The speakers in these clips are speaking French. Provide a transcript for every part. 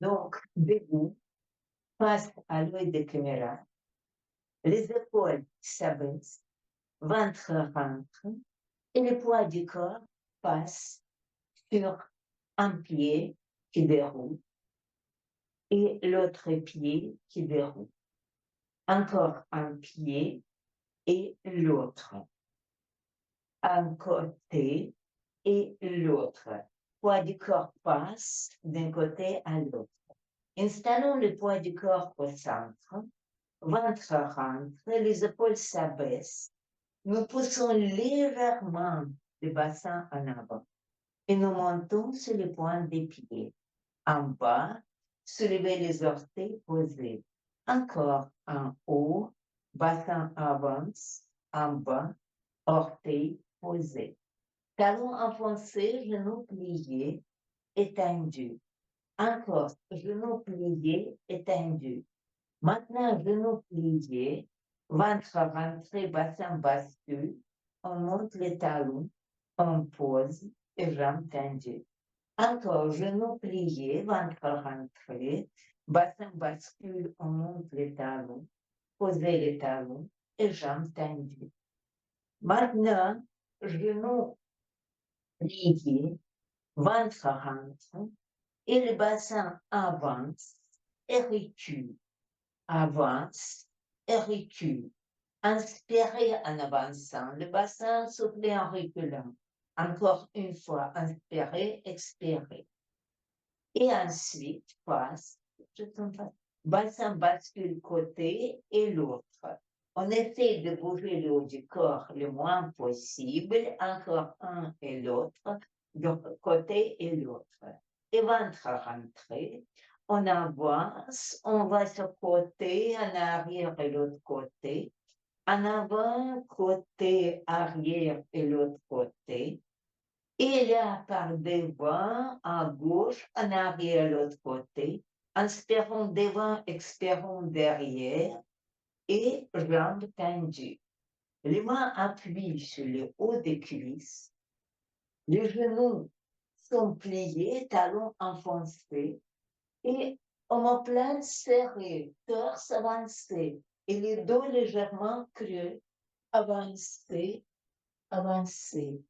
Donc, debout, face à l'œil de caméra, les épaules s'abaissent, ventre rentre et le poids du corps passe sur un pied qui déroule et l'autre pied qui déroule. Encore un pied et l'autre. Un côté et l'autre. Poids du corps passe d'un côté à l'autre. Installons le poids du corps au centre. Ventre rentre, les épaules s'abaissent. Nous poussons légèrement le bassin en avant et nous montons sur le point des pieds. En bas, soulevez les orteils posés. Encore en haut, bassin avance, en bas, orteils posés. Talons enfoncés, genoux pliés, étendus. Encore, genoux pliés, étendus. Maintenant, genoux pliés, ventre rentré, bassin bascule, on monte les talons, on pose et jambes tendues. Encore, genoux pliés, ventre rentré, bassin bascule, on monte les talons, posez les talons et jambes tendues. Maintenant, genoux pliés, ventre rentre et le bassin avance et recule, avance et recule. Inspirez en avançant, le bassin soufflez en reculant. Encore une fois, inspirez, expirez. Et ensuite, passe, bassin bascule côté et l'autre. On essaie de bouger le haut du corps le moins possible, encore un et l'autre, de côté et l'autre. Et ventre rentré, on avance, on va sur côté, en arrière et l'autre côté, en avant, côté, arrière et l'autre côté. Et là, par devant, à gauche, en arrière, l'autre côté. Inspirons devant, expirons derrière et jambes tendues. Les mains appuyées sur le haut des cuisses. Les genoux sont pliés, talons enfoncés et omoplate serré, torse avancé et le dos légèrement creux, avancé, avancé.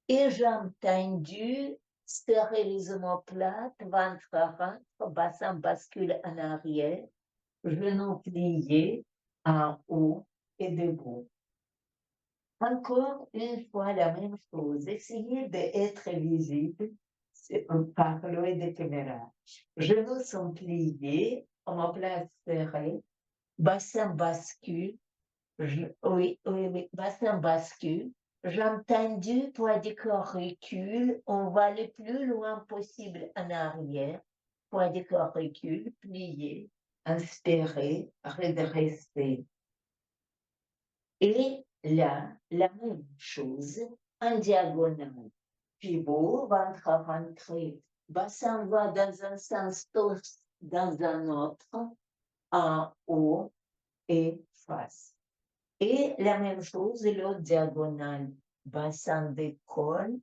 Et jambes tendues, serrez les omoplates, ventre rentre, bassin bascule en arrière, genoux pliés en haut et debout. Encore une fois la même chose, essayez d'être visible par l'œil de caméra. Genoux sont pliés, omoplate serrée, bassin bascule, oui, bassin bascule. Jambes tendues, poids du corps recule, on va le plus loin possible en arrière. Poids du corps recule, plié, inspiré, redressé. Et là, la même chose, en diagonale. Pivot, ventre rentré, bassin va dans un sens, torse dans un autre, en haut et face. Et la même chose, l'autre diagonale, bassin d'école,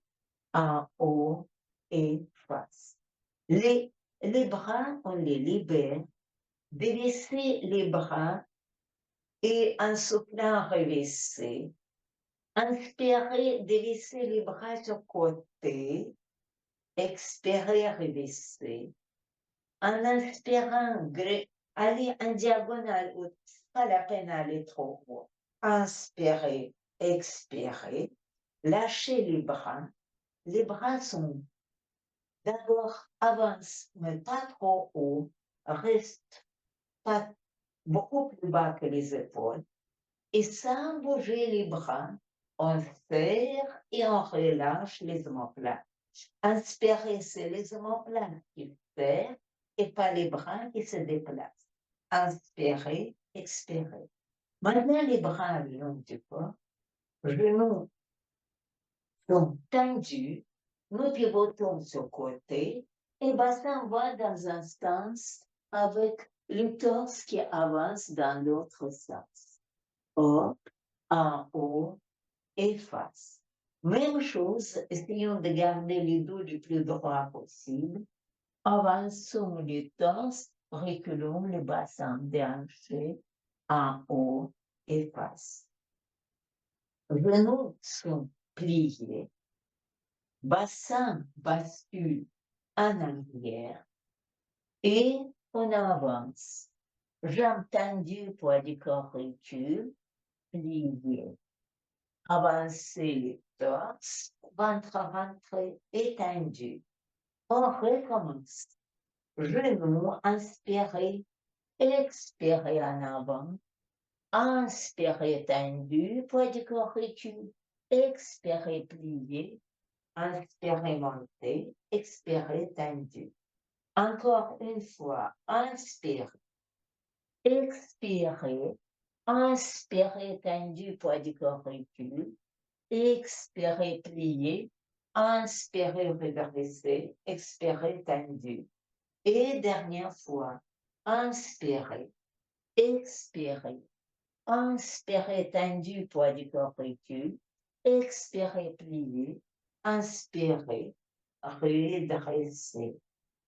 en haut et face. Les bras, on les libère, dévissez les bras et en soufflant, revisser. Inspirez, dévissez les bras sur côté, expirez, revisser. En inspirant, allez en diagonale, pas la peine d'aller trop haut. Inspirez, expirez, lâchez les bras. Les bras sont d'abord avancent, mais pas trop haut, restent pas beaucoup plus bas que les épaules. Et sans bouger les bras, on serre et on relâche les omoplates. Inspirez, c'est les omoplates qui serrent et pas les bras qui se déplacent. Inspirez, expirez. Maintenant, les bras le long du corps, genoux sont tendus, nous pivotons sur côté et bassin va dans un sens avec le torse qui avance dans l'autre sens. Hop, en haut et face. Même chose, essayons de garder le dos le plus droit possible. Avançons le torse, reculons le bassin déhanché en haut et face. Genoux sont pliés, bassin bascule en arrière et on avance. Jambes tendues, poids du corps recule, plié. Avancez le torse, ventre rentré, étendu. On recommence. Genoux inspirez, expirez en avant. Inspirez tendu, poids du corps recule. Expirez plié. Inspirez monté, expirez tendu. Encore une fois, inspirez. Expirez. Inspirez tendu, poids du corps recule. Expirez plié. Inspirez redressé. Expirez tendu. Et dernière fois, inspirez. Expirez. Inspirez tendu, poids du corps recule. Expirez plié. Inspirez. Redressez.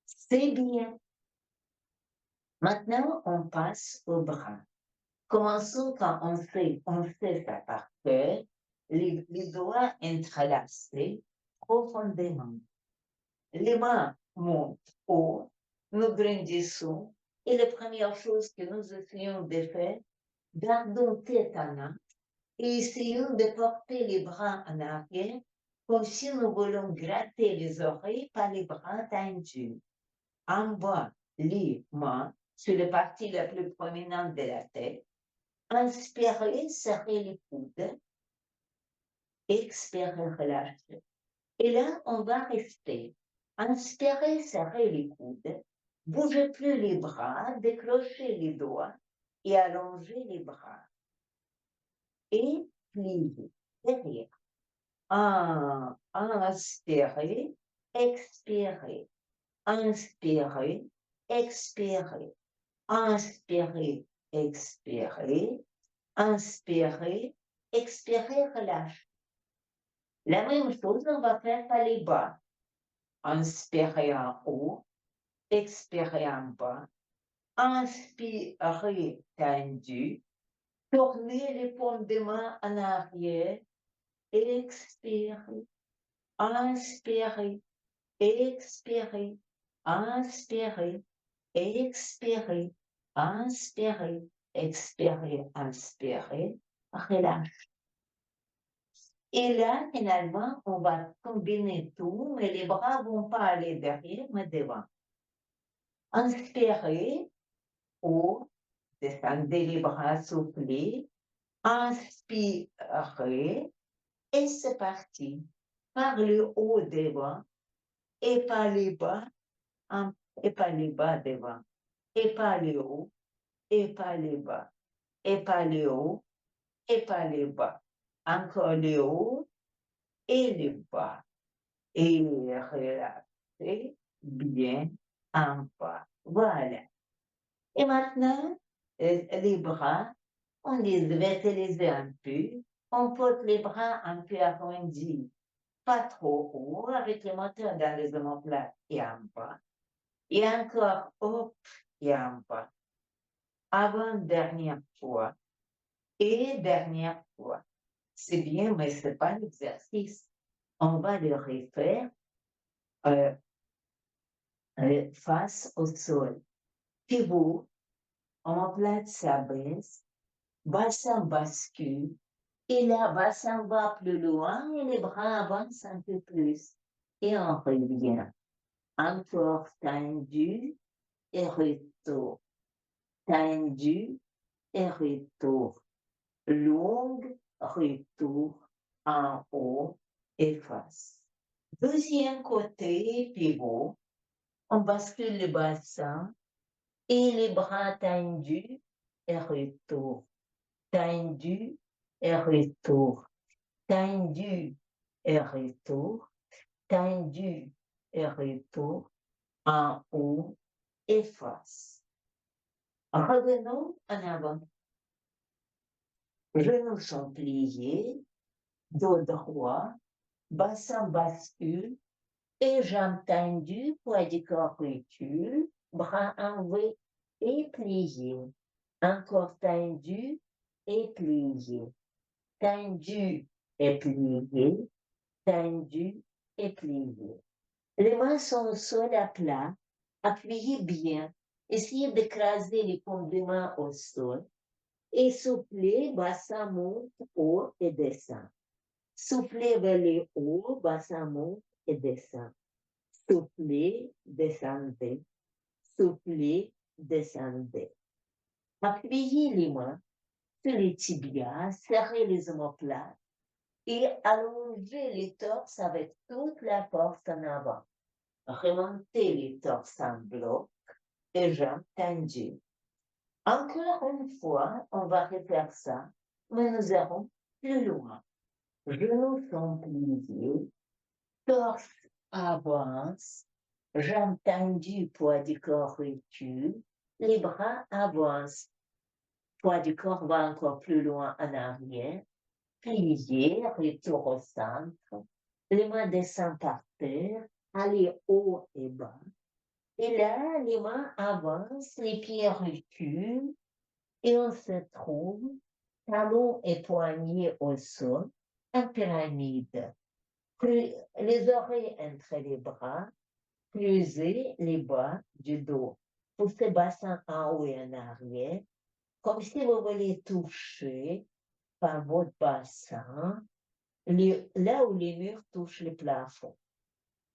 C'est bien. Maintenant, on passe aux bras. Commençons quand on fait ça par cœur, les doigts entrelacés profondément. Les mains montent haut, nous grandissons, et la première chose que nous essayons de faire, gardons tête en avant et essayons de porter les bras en arrière comme si nous voulons gratter les oreilles par les bras tendus. En bas, les mains sur la partie la plus prominente de la tête. Inspirez, serrez les coudes. Expirez, relâchez. Et là, on va rester. Inspirez, serrez les coudes. Bougez plus les bras, décrochez les doigts et allongez les bras. Et pliez derrière. Inspirez, expirez. Inspirez, expirez. Inspirez, expirez. Inspirez, expirez, relâchez. La même chose, on va faire par les bas. Inspirez en haut, expirez en bas. Inspirez tendu. Tournez les paumes de main en arrière. Expirez. Inspirez. Expirez. Inspirez. Expirez. Inspirez. Expirez. Inspirez. Relâchez. Et là, finalement, on va combiner tout, mais les bras ne vont pas aller derrière, mais devant. Inspirez, haut, descendez les bras soufflés. Inspirez, et c'est parti. Par le haut devant, et par les bas, et par les bas devant. Et par le haut, et par les bas. Et par le haut, et par les bas. Encore le haut, et le bas. Et relâchez bien en bas. Voilà. Et maintenant, les bras, on les verticalise un peu. On porte les bras un peu arrondis, pas trop haut, avec le moteur dans les omoplates et en bas. Et encore hop et en bas. Avant-dernière fois et dernière fois. C'est bien, mais ce n'est pas l'exercice. On va le refaire face au sol. Pivot, omoplate s'abaisse, bassin bascule, et là, bassin va plus loin et les bras avancent un peu plus. Et on revient. Encore tendu et retour. Tendu et retour. Longue, retour en haut et face. Deuxième côté, pivot. On bascule le bassin et les bras tendus et retour. Tendu et retour. Tendu et retour. Tendu et retour. En haut et face. Revenons en avant. Genoux sont pliés, dos droit, bassin bascule, Et jambes tendues, poids du corps recul, bras en V et pliés. Encore tendu et plié. Tendu et plié. Tendu et plié. Les mains sont au sol à plat. Appuyez bien. Essayez d'écraser les paumes des mains au sol. Et soufflez, bassin monte, haut et descend. Soufflez vers le haut, bassin monte et descend. Soufflez, descendez. Soufflez, descendez. Appuyez les mains sur les tibias, serrez les omoplates et allongez les torses avec toute la force en avant. Remontez les torses en bloc et jambes tendues. Encore une fois, on va refaire ça, mais nous irons plus loin. Genoux sont pliés, torse avance, jambes tendues, poids du corps recule, les bras avancent, poids du corps va encore plus loin en arrière, plié, retour au centre, les mains descendent par terre, allez haut et bas, et là, les mains avancent, les pieds reculent, et on se trouve talons et poignets au sol, en pyramide. Les oreilles entre les bras, creusez les bas du dos. Poussez bassin en haut et en arrière, comme si vous voulez toucher par votre bassin, là où les murs touchent le plafond.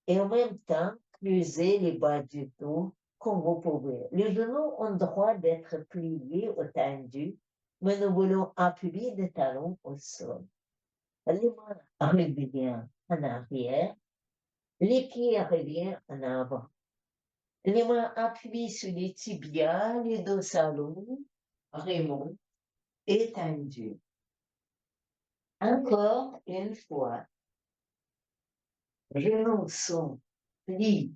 Et en même temps, creusez les bas du dos comme vous pouvez. Les genoux ont le droit d'être pliés ou tendus, mais nous voulons appuyer les talons au sol. Les mains reviennent en arrière, les pieds reviennent en avant. Les mains appuyées sur les tibias, les dos salons, remontent et tendus. Encore une fois, genoux sont pliés.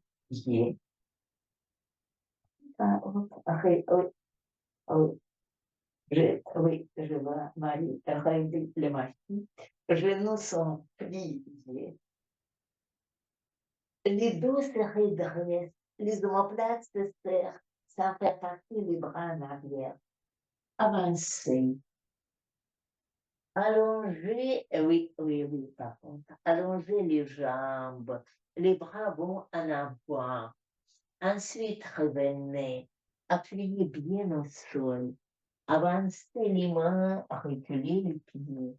Oui, je vois Marie régler les machines. Genoux sont pliés. Les dos se redressent. Les omoplates se serrent. Ça fait partie des bras en arrière. Avancez. Allongez, oui, par contre. Allongez les jambes. Les bras vont en avant. Ensuite, revenez. Appuyez bien au sol. Avancez les mains, reculez les pieds.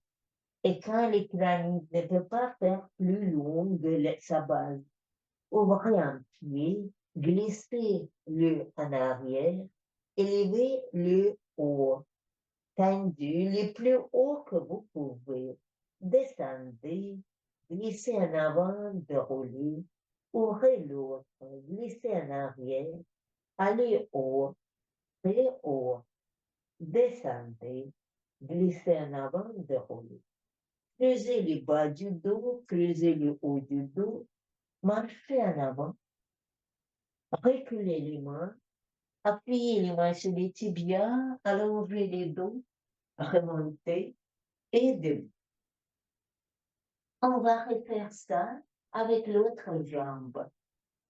Et quand les pyramides ne peuvent pas faire plus long de sa base, ouvrez un pied, glissez-le en arrière, élevez-le haut, tendu le plus haut que vous pouvez. Descendez, glissez en avant, déroulez, ouvrez l'autre, glissez en arrière, allez haut, très haut, descendez, glissez en avant, déroulez. Creusez le bas du dos, creusez le haut du dos, marchez en avant, reculez les mains, appuyez les mains sur les tibias, allongez les dos, remontez et debout. On va refaire ça avec l'autre jambe.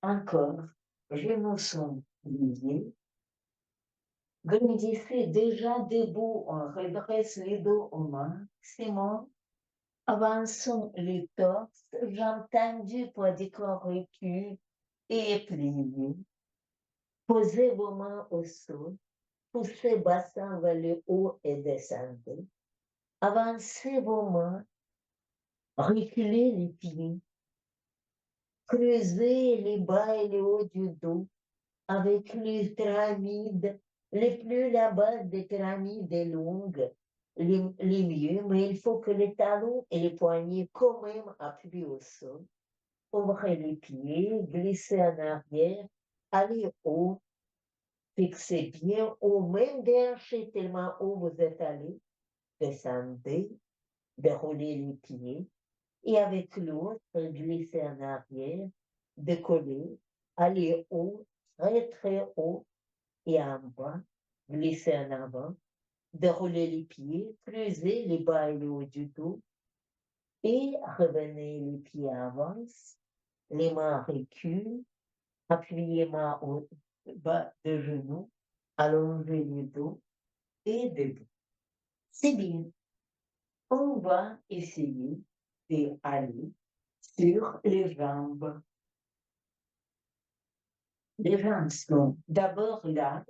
Encore, genoux sont pliés. Grandissez déjà debout, on redresse les dos au maximum. Avançons le torse, jambes tendues, poids du corps recul et plié. Posez vos mains au sol, poussez bassin vers le haut et descendez. Avancez vos mains, reculez les pieds. Creusez les bas et le haut du dos avec les pyramides. Les plus la base des pyramides est longue, les mieux, mais il faut que les talons et les poignets quand même appuient au sol. Ouvrez les pieds, glissez en arrière, allez haut, fixez bien haut, même déhanché tellement haut vous êtes allé, descendez, déroulez les pieds, et avec l'autre, glissez en arrière, décollez, allez haut, très très haut, et en bas, glissez en avant, déroulez les pieds, creusez les bas et le haut du dos, et revenez les pieds avancent, les mains reculent, appuyez mains au bas de genoux, allongez le dos et debout. C'est bien. On va essayer d'aller sur les jambes. Les jambes sont d'abord larges,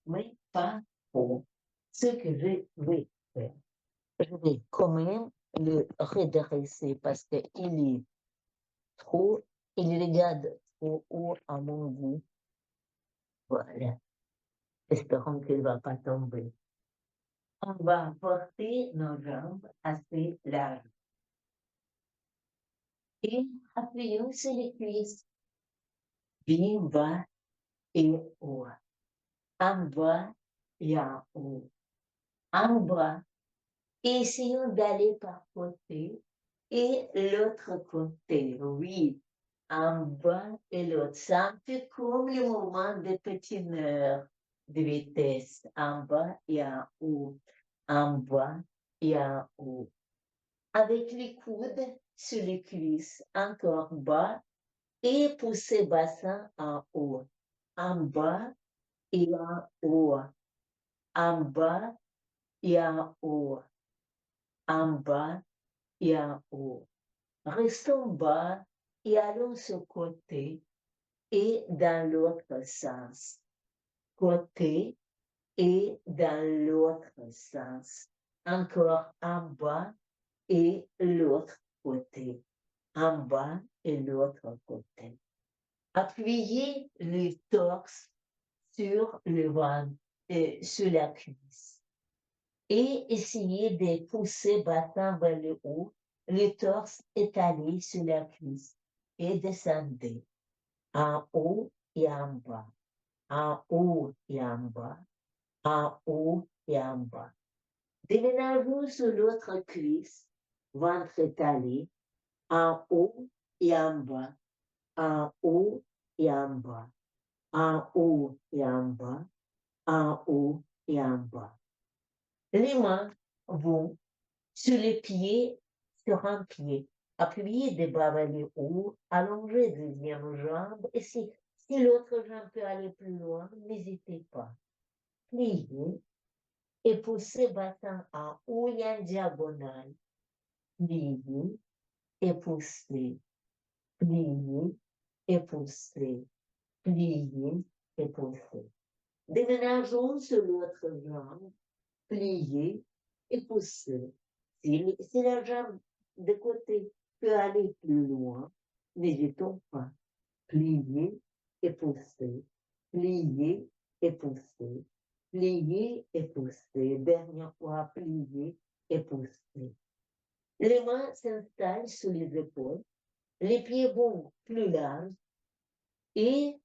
mais pas trop. Ce que je vais faire, je vais quand même le redresser parce qu'il est trop, il regarde trop haut à mon goût. Voilà. Espérons qu'il ne va pas tomber. On va porter nos jambes assez larges. Et appuyons sur les cuisses. Bien bas et haut. En bas et en haut. En bas. Essayons d'aller par côté et l'autre côté. Oui. En bas et l'autre. C'est un peu comme le mouvement de patineur de vitesse. En bas et en haut. En bas et en haut. Avec les coudes sur les cuisses, encore bas et pousser bassin en haut. En bas et en haut. En bas et en haut. En bas et en haut. Restons bas et allons sur côté et dans l'autre sens. Côté et dans l'autre sens. Encore en bas et l'autre côté. En bas et l'autre côté. Appuyez le torse sur le ventre et sur la cuisse. Et essayez de pousser bassin vers le haut, le torse étalé sur la cuisse. Et descendez en haut et en bas, en haut et en bas, en haut et en bas. Déménageons sur l'autre cuisse, ventre étalé, en haut et en bas, en haut et en bas, en haut et en bas, en haut et en bas. Les mains vont sur les pieds, sur un pied. Appuyez de bas vers le haut, allongez deuxième jambe. Et si l'autre jambe peut aller plus loin, n'hésitez pas. Pliez et poussez bassin en haut et en diagonale. Pliez et poussez. Pliez et poussez. Pliez et poussez. Déménageons sur l'autre jambe. Pliez et poussez. Si la jambe de côté peut aller plus loin, n'hésitons pas. Pliez et poussez. Pliez et poussez. Pliez et poussez. Dernière fois, pliez et poussez. Les mains s'installent sur les épaules. Les pieds vont plus larges et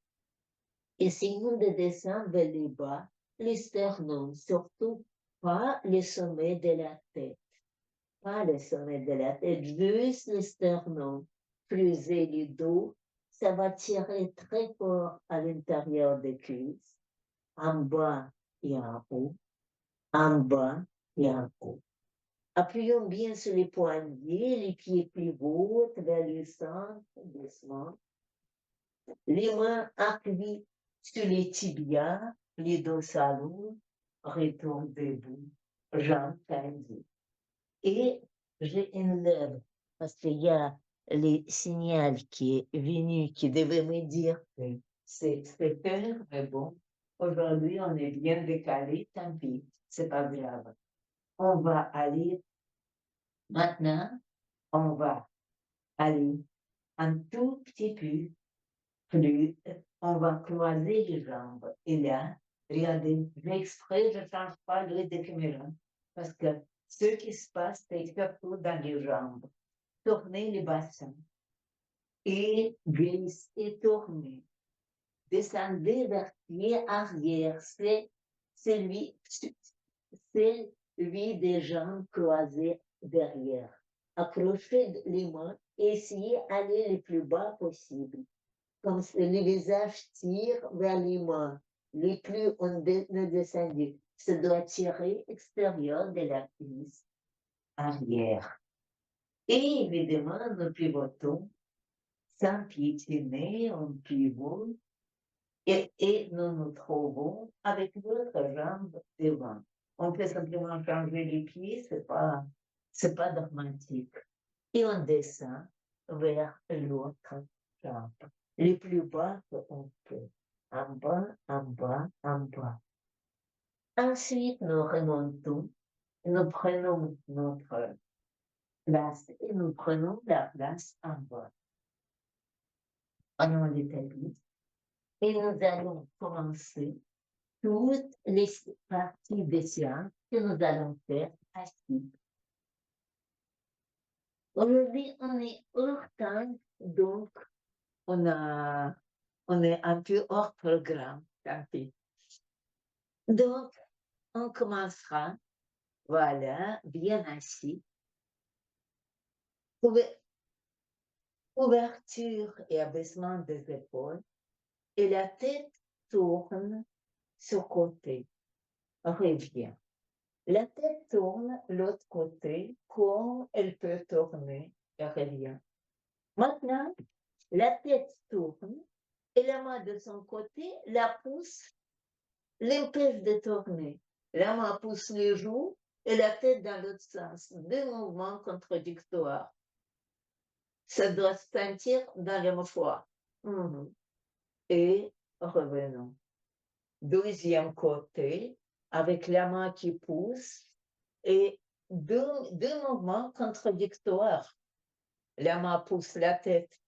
essayons de descendre vers le bas, les sternums, surtout pas le sommet de la tête. Pas le sommet de la tête, juste le sternum. Creusez le dos, ça va tirer très fort à l'intérieur des cuisses, en bas et en haut, en bas et en haut. Appuyons bien sur les poignets, les pieds pivotent vers le centre, doucement. Les mains appuient sur les tibias, les dorsalons, retourne debout, jambes tendues. Et j'ai une lèvre parce qu'il y a le signal qui est venu, qui devait me dire que c'est heure, mais bon, aujourd'hui on est bien décalé, tant pis, c'est pas grave. On va aller, maintenant, on va aller un tout petit peu plus, on va croiser les jambes. Et là, regardez, j'exprès, je ne change pas le de caméra parce que ce qui se passe, c'est surtout dans les jambes. Tournez le bassin et glissez, tournez. Descendez vers pied arrière, c'est celui des jambes croisées derrière. Accrochez les mains et essayez d'aller le plus bas possible. Comme si le visage tire vers les mains. Le plus on ne descend, ça doit tirer extérieur de la cuisse arrière. Et évidemment, nous pivotons sans piétiner, on pivot et nous nous trouvons avec l'autre jambe devant. On peut simplement changer les pieds, c'est pas dramatique. Et on descend vers l'autre jambe. Les plus bas qu'on peut. En bas, en bas, en bas. Ensuite, nous remontons, nous prenons notre place et nous prenons la place en bas. Prenons le tapis et nous allons commencer toutes les parties des séances que nous allons faire assis. Aujourd'hui, on est hors temps, donc on est un peu hors programme, tant pis. Donc, on commencera, voilà, bien assis. Ouverture et abaissement des épaules et la tête tourne sur côté, revient. La tête tourne l'autre côté comme elle peut tourner et revient. Maintenant, la tête tourne et la main de son côté la pousse, l'empêche de tourner. La main pousse les joues et la tête dans l'autre sens. Deux mouvements contradictoires. Ça doit se sentir dans le mâchoire. Et revenons. Deuxième côté, avec la main qui pousse et deux mouvements contradictoires. La main pousse la tête,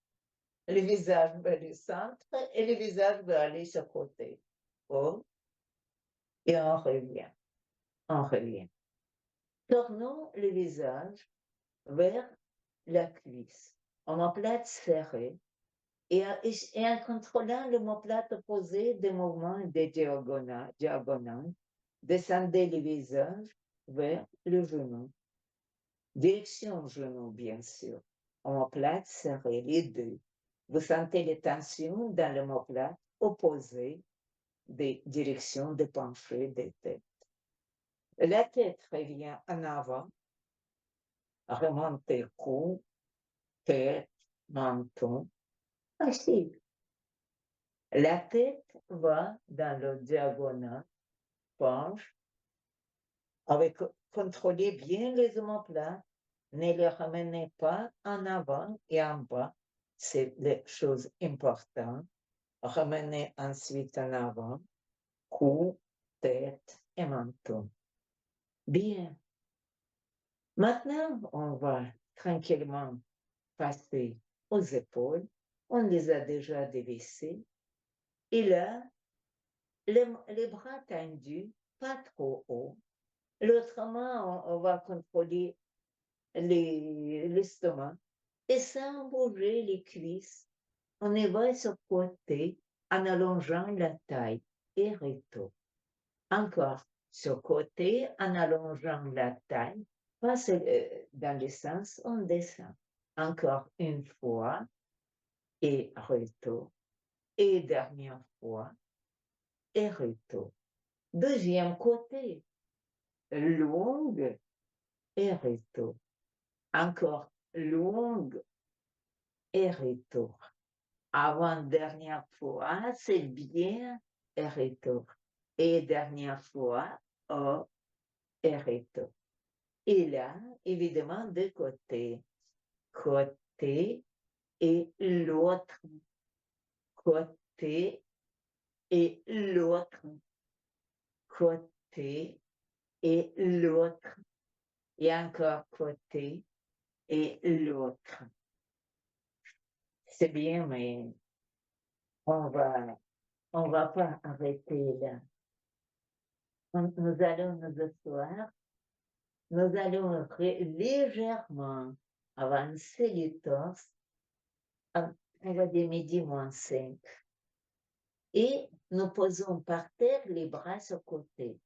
le visage vers le centre et le visage va aller sur le côté. Oh. Et on revient. On revient. Tournons le visage vers la cuisse. Omoplate serrée et en contrôlant l'omoplate opposé des mouvements de diagonale, descendez le visage vers le genou. Direction genou, bien sûr. Omoplate serrée, les deux. Vous sentez les tensions dans l'omoplate opposée des directions de pencher des têtes. La tête revient en avant, remontez cou, tête, menton, assis. La tête va dans le diagonal, penche, contrôlez bien les omoplates, ne les ramenez pas en avant et en bas, c'est les choses importantes. Ramenez ensuite en avant, cou, tête et menton. Bien. Maintenant, on va tranquillement passer aux épaules. On les a déjà dévissées. Et là, les bras tendus, pas trop haut. L'autre main, on va contrôler l'estomac. Et sans bouger les cuisses, on y va sur le côté en allongeant la taille et retour. Encore sur le côté en allongeant la taille, pas dans le sens, on descend. Encore une fois et retour. Et dernière fois et retour. Deuxième côté, longue et retour. Encore longue et retour. Avant-dernière fois, c'est bien et retour. Et dernière fois, oh et retour. Et là, évidemment, de côté. Côté et l'autre. Côté et l'autre. Côté et l'autre. Et encore côté et l'autre. C'est bien, mais on va pas arrêter là. Nous allons nous asseoir. Nous allons légèrement avancer le torse. On va dire midi moins 5. Et nous posons par terre les bras sur côté.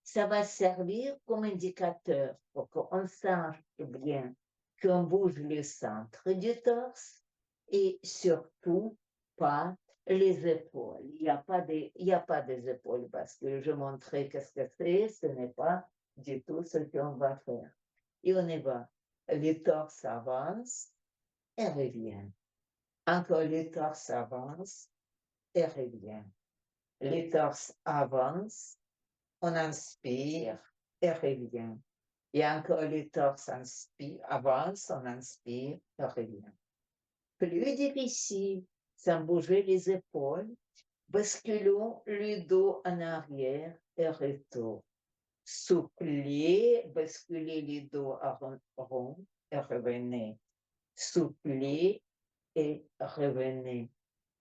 Ça va servir comme indicateur pour qu'on sache bien qu'on bouge le centre du torse et surtout pas les épaules. Il n'y a pas des épaules parce que je montrais qu'est-ce que c'est, ce n'est pas du tout ce qu'on va faire. Et on y va. Le torse avance et revient. Encore le torse avance et revient. Le torse avance, on inspire et revient. Et encore le torse avance, on inspire et revient. Plus difficile, sans bouger les épaules, basculons le dos en arrière et retour. Soufflez, basculez le dos à rond et revenez. Soufflez et revenez.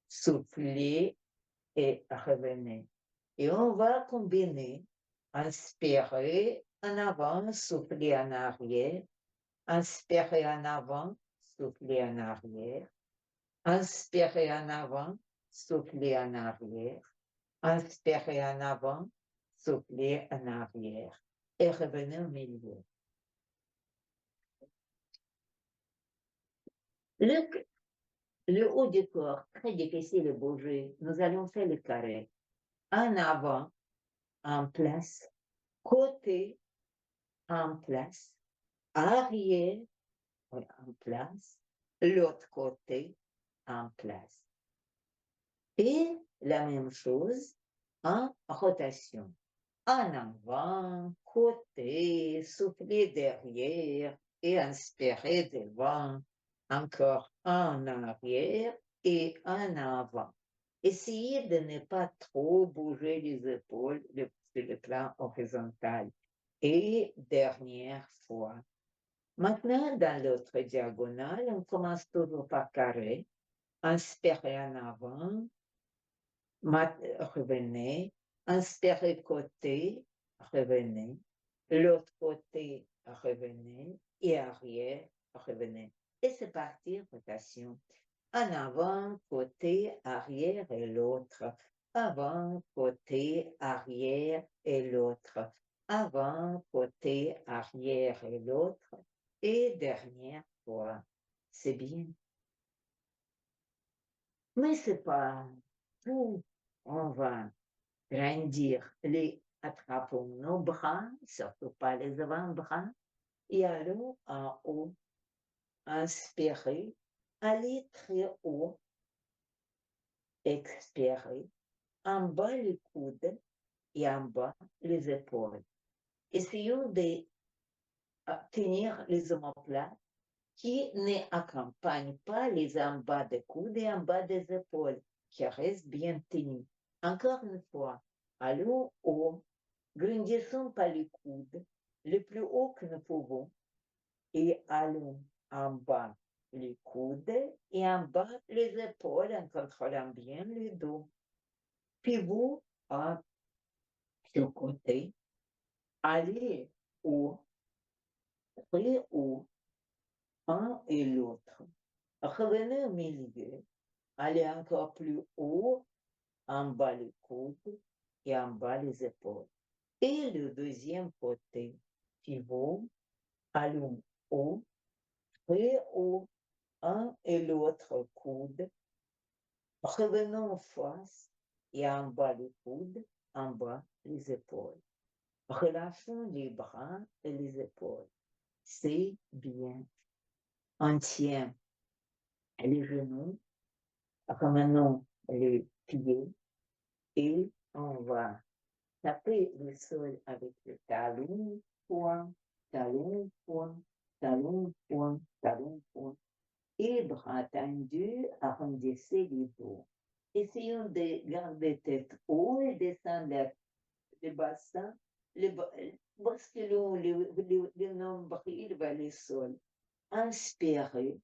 Soufflez et revenez. Et on va combiner, inspirer en avant, souffler en arrière, inspirer en avant, souffler en arrière, inspirer en avant, souffler en arrière, inspirer en avant, souffler en arrière et revenir au milieu. Le haut du corps, très difficile de bouger. Nous allons faire le carré. En avant, en place, côté, en place, arrière, en place, l'autre côté, en place. Et la même chose en rotation. En avant, côté, souffler derrière et inspirer devant, encore en arrière et en avant. Essayez de ne pas trop bouger les épaules sur le plan horizontal. Et dernière fois. Maintenant, dans l'autre diagonale, on commence toujours par carré. Inspirez en avant, revenez, inspirez côté, revenez, l'autre côté, revenez, et arrière, revenez. Et c'est parti, rotation. En avant, côté, arrière et l'autre. Avant, côté, arrière et l'autre. Avant, côté, arrière et l'autre. Et dernière fois. C'est bien. Mais c'est pas tout. On va grandir les attrapons nos bras, surtout pas les avant-bras, et allons en haut. Inspirez, allez très haut, expirez, en bas les coudes et en bas les épaules. Essayons de tenir les omoplates qui n'accompagnent pas les en bas des coudes et en bas des épaules, qui restent bien tenus. Encore une fois, allons haut, grandissons par les coudes le plus haut que nous pouvons et allons en bas les coudes et en bas les épaules en contrôlant bien le dos. Puis vous, sur le côté, allez haut, très haut, un et l'autre. Revenez au milieu, allez encore plus haut, en bas les coudes et en bas les épaules. Et le deuxième côté, pivot, allons haut, très haut, un et l'autre coude. Revenons en face et en bas les coudes, en bas les épaules. Relâchons les bras et les épaules. C'est bien. On tient les genoux, ramenons les pieds et on va taper le sol avec le talon, point, talon, point, talon, point, talon, point. Et bras tendus, arrondissez les dos. Essayons de garder tête haut et descendre le bassin, basculons le nombril vers le sol. Inspirez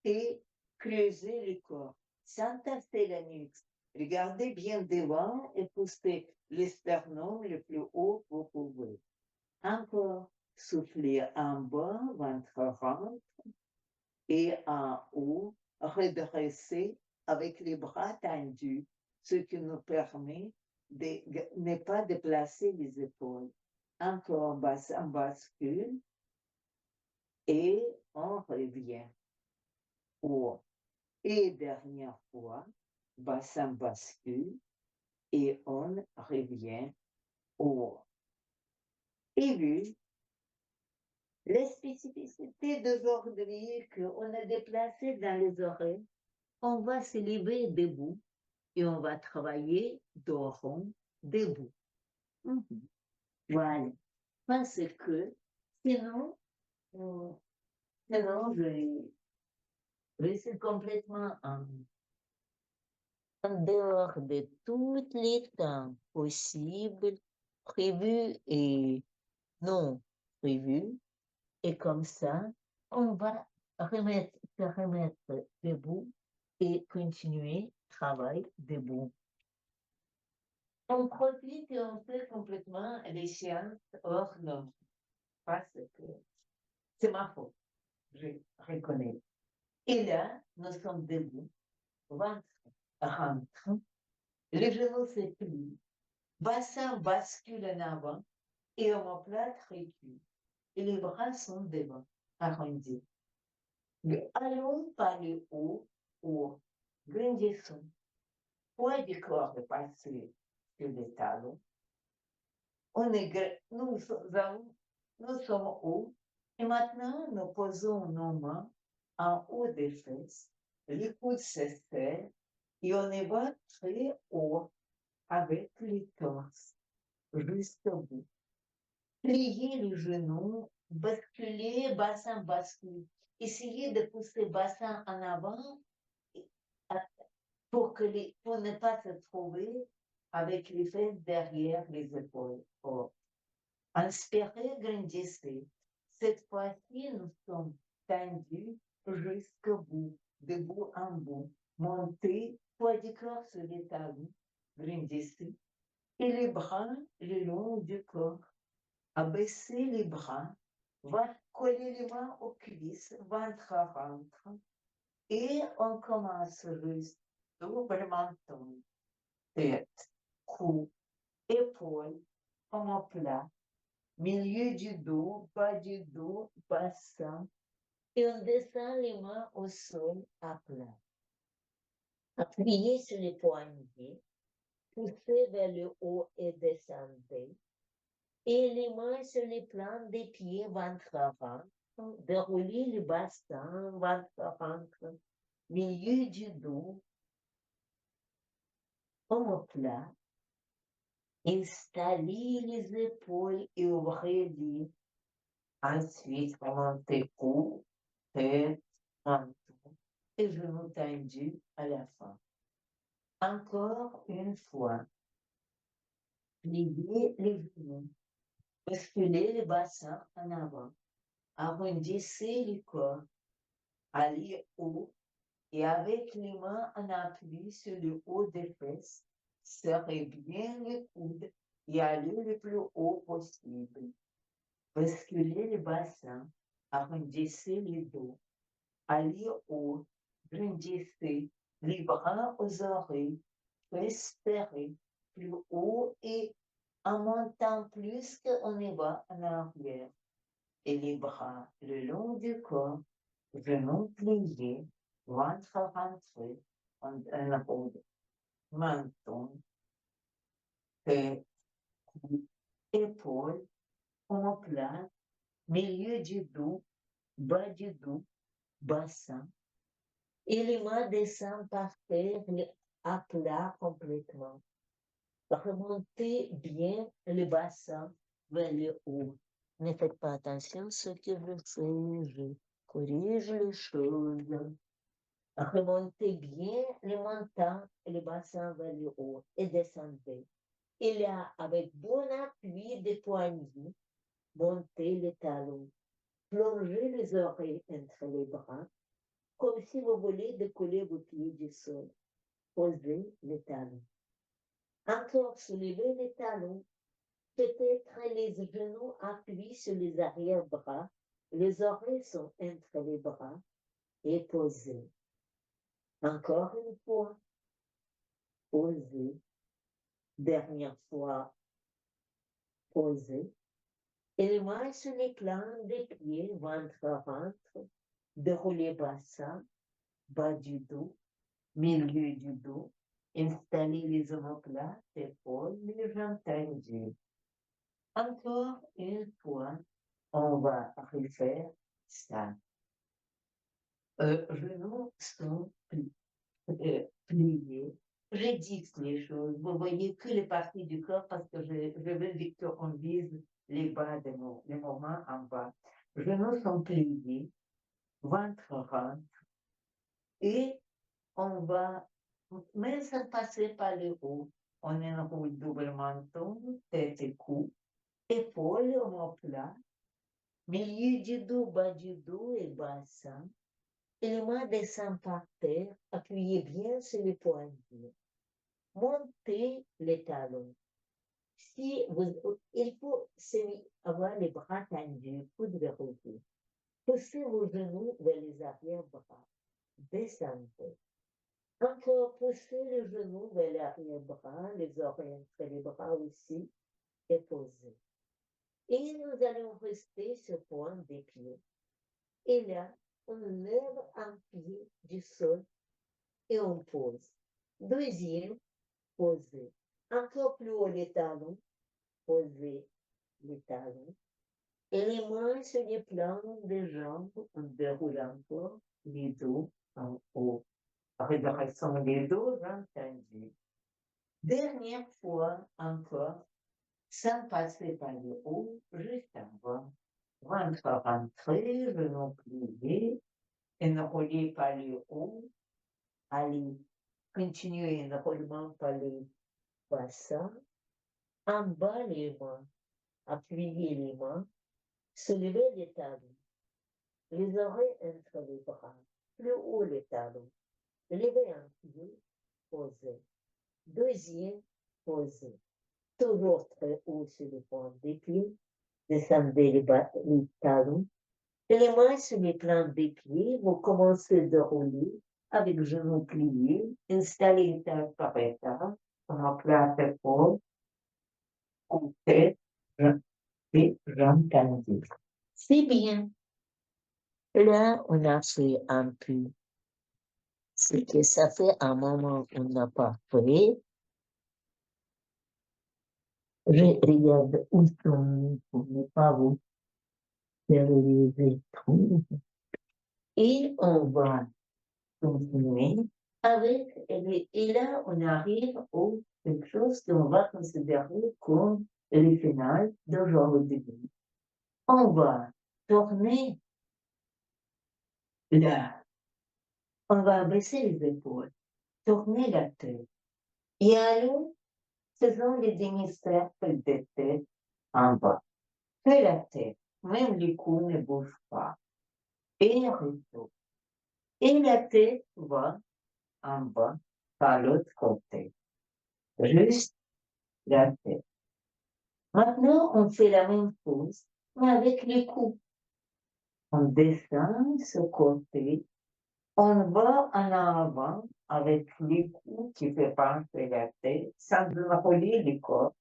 et creusez le corps. Sans tasser la nuque. Regardez bien devant et poussez le sternum le plus haut que vous pouvez. Encore, soufflez en bas, ventre rentre, et en haut, redressez avec les bras tendus, ce qui nous permet de ne pas déplacer les épaules. Encore, on bascule et on revient. Haut. Et dernière fois, bassin bascule et on revient haut. Et vu, les spécificités d'aujourd'hui qu'on a déplacées dans les oreilles, On va se lever debout et on va travailler dos rond debout. Voilà. Parce que sinon, euh, sinon je suis complètement en dehors de tous les temps possibles, prévus et non prévus. Et comme ça, on va se remettre debout et continuer travail debout. On profite et on fait complètement les séances hors normes. Parce que c'est ma faute, je reconnais. Et là, nous sommes debout, ventre rentre, les genoux se plient, bassin bascule en avant et omoplate recule. Et les bras sont devant, arrondis. Allons par le haut, grandissons. Poids du corps est passé sur les talons. Nous sommes hauts et maintenant nous posons nos mains en haut des fesses. Les coudes se serrent et on y va très haut avec les torses jusqu'au bout. Pliez les genoux, basculez, bassin bascule. Essayez de pousser bassin en avant pour ne pas se trouver avec les fesses derrière les épaules. Oh. Inspirez, grandissez. Cette fois-ci, nous sommes tendus jusqu'au bout, de bout en bout. Montez, poids du corps sur les talons, grandissez. Et les bras le long du corps. Abaissez les bras, va coller les mains aux cuisses, ventre rentre. Et on commence juste double menton, tête, cou, épaules, omoplate, milieu du dos, bas du dos, bassin. Et on descend les mains au sol à plat. Appuyez sur les poignets, poussez vers le haut et descendez. Et les mains sur les plans des pieds, ventre rentre. Déroulez le bassin, ventre rentre. Milieu du dos, omoplate. Installez les épaules et ouvrez-les. Ensuite, remontez cou, tête, menton et genoux tendus à la fin. Encore une fois, pliez les genoux, basculez le bassin en avant, arrondissez le corps, allez haut et avec les mains en appui sur le haut des fesses, serrez bien les coudes et allez le plus haut possible. Basculez le bassin, arrondissez le dos, allez haut, grandissez les bras aux oreilles, respirez plus haut et en montant plus qu'on y va en arrière. Et les bras le long du corps, genoux pliés, ventre rentré, en haut, menton, tête, cou, épaules, omoplate, milieu du dos, bas du dos, bassin. Et les mains descendent par terre à plat complètement. Remontez bien le bassin vers le haut. Ne faites pas attention à ce que je fais, je corrige les choses. Remontez bien le menton et le bassin vers le haut et descendez. Et là, avec bon appui des poignets, montez les talons. Plongez les oreilles entre les bras, comme si vous vouliez décoller vos pieds du sol. Posez les talons. Encore soulevez les talons. Peut-être les genoux appuient sur les arrière-bras. Les oreilles sont entre les bras et posez. Encore une fois. Posez. Dernière fois. Posez. Et les mains sur les plans des pieds, ventre rentre. Déroulez bassin, bas du dos, milieu du dos. Installez les omoplates, épaules, les jambes tendues. Encore une fois, on va refaire ça. Genoux sont plis. plié. Je dicte les choses. Vous voyez que les parties du corps parce que je veux qu'on vise les bas des moments en bas. Genoux sont pliés, ventre rentre et on va, même sans passer par le haut, on enroule double menton, tête et cou, épaules omoplats, milieu du dos, bas du dos et bassin. Et les mains descendent par terre, appuyez bien sur les poignets. Montez les talons. Il faut avoir les bras tendus, coudes verrouillés. Poussez vos genoux vers les arrière-bras. Descendez. Encore poussez les genoux vers l'arrière-bras, les oreilles entre les bras aussi, et posez. Et nous allons rester sur le point des pieds. Et là, on lève un pied du sol et on pose. Deuxième, posez. Encore plus haut les talons, posez les talons. Et les mains sur les plans des jambes, on déroule encore les dos en haut. Rédaction des dos, entendu. Dernière fois encore, sans passer par le haut, juste en bas. Ventre rentré, genoux pliés, enroulé par le haut. Allez, continuez l'enroulement par le bassin. En bas les mains, appuyez les mains, soulevez les talons, les oreilles entre les bras, plus haut les talons, levez un pied, posez. Deuxième, posez. Toujours très haut sur le point des pieds, descendez les talons, et les mains sur les plans des pieds, vous commencez de rouler avec genoux pliés, installez une tête par état, en place épaule, en tête, et jambes tendues. C'est bien. Là, on a fait un peu. C'est que ça fait un moment qu'on n'a pas fait. Je regarde où sont pour ne pas vous faire les trous. Et on va continuer avec, et là, on arrive à quelque chose qu'on va considérer comme le final d'aujourd'hui. On va tourner là. On va baisser les épaules, tourner la tête. Et allons, faisons les demi-cercles de tête en bas. Que la tête, même les coups ne bougent pas. Et retour. Et la tête va en bas par l'autre côté. Juste la tête. Maintenant, on fait la même chose, mais avec les coups. On descend ce côté, on va en avant avec les coups qui fait pencher la tête, sans enrouler le corps,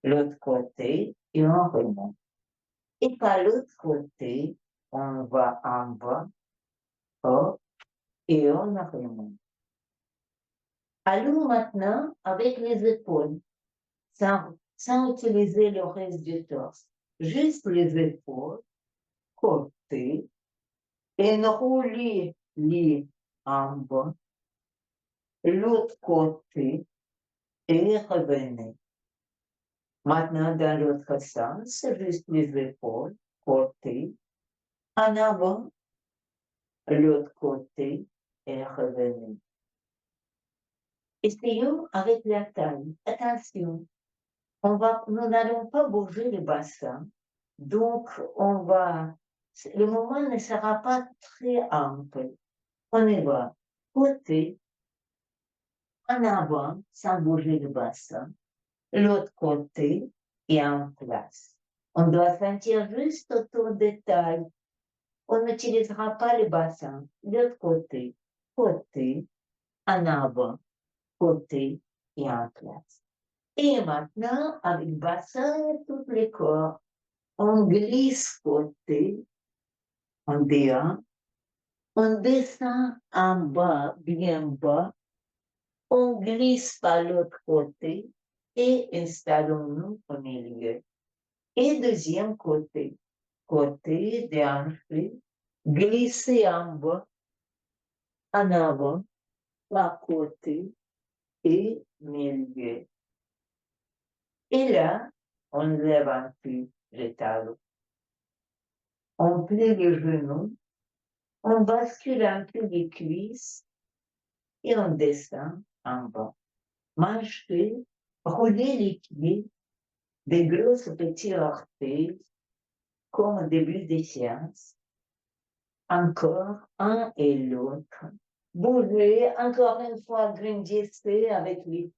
l'autre côté, et on remonte. Et par l'autre côté, on va en bas, hop, et on remonte. Allons maintenant avec les épaules, sans utiliser le reste du torse. Juste les épaules, côté, enrouler les en bas, l'autre côté, et revenez. Maintenant, dans l'autre sens, juste les épaules, côté, en avant, l'autre côté, et revenez. Essayons avec la taille. Attention, nous n'allons pas bouger le bassin. Donc, le moment ne sera pas très ample. On y va. Côté, en avant, sans bouger le bassin. L'autre côté et en place. On doit sentir juste autour des tailles. On n'utilisera pas le bassin. L'autre côté, en avant, côté et en place. Et maintenant, avec le bassin et tous les corps, on glisse côté, on déhante, on descend en bas, bien bas, on glisse par l'autre côté et installons-nous au milieu. Et deuxième côté, déhanché, glisser en bas, en avant, par côté et milieu. Et là, on ne lève plus les talons. On plie les genoux, on bascule un peu les cuisses et on descend en bas. Marcher, rouler les pieds, des grosses petits orteils, comme au début des séances. Encore un et l'autre. Bouger, encore une fois, grindier avec les